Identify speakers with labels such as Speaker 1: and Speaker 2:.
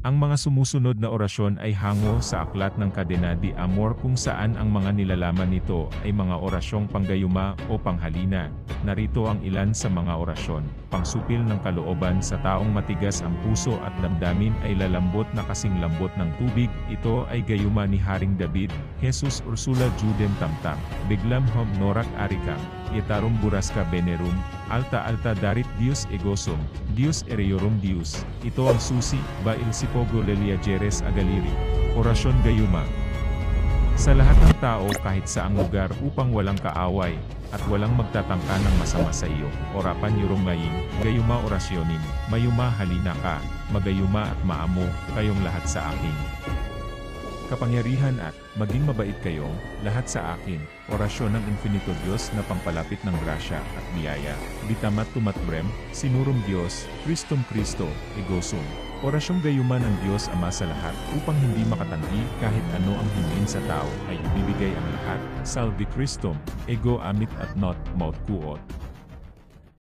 Speaker 1: Ang mga sumusunod na orasyon ay hango sa aklat ng Cadena de Amor kung saan ang mga nilalaman nito ay mga orasyong panggayuma o panghalina. Narito ang ilan sa mga orasyon. Pangsupil ng kalooban sa taong matigas ang puso at damdamin ay lalambot na kasing lambot ng tubig. Ito ay gayuma ni Haring David, Jesus Ursula Judem Tamtam, Biglam Hom Norak Arikam, Yetarum Buraska Benerum, Alta Alta Darit Dios Egosum, Dios Ereorum Dios. Ito ang susi, Bail Sipogo Lelia Jeres Agaliri. Orasyon Gayuma. Sa lahat ng tao kahit saang lugar upang walang kaaway, at walang magtatangka ng masama sa iyo. Orapan Yurong Maying, Gayuma Orasyonin, Mayuma Halina ka, Magayuma at maamo, kayong lahat sa akin. Kapangyarihan at, maging mabait kayo, lahat sa akin. Orasyon ng Infinito Diyos na pangpalapit ng grasya at biyaya. Bitamat tumatbrem, Sinurum Diyos, Christum Cristo, Egosum. Orasyong gayuma ng Diyos Ama sa lahat, upang hindi makatanggi kahit ano ang hingin sa tao ay ibibigay ang lahat. Salve Christum, Ego Amit at Not, Maut Kuot.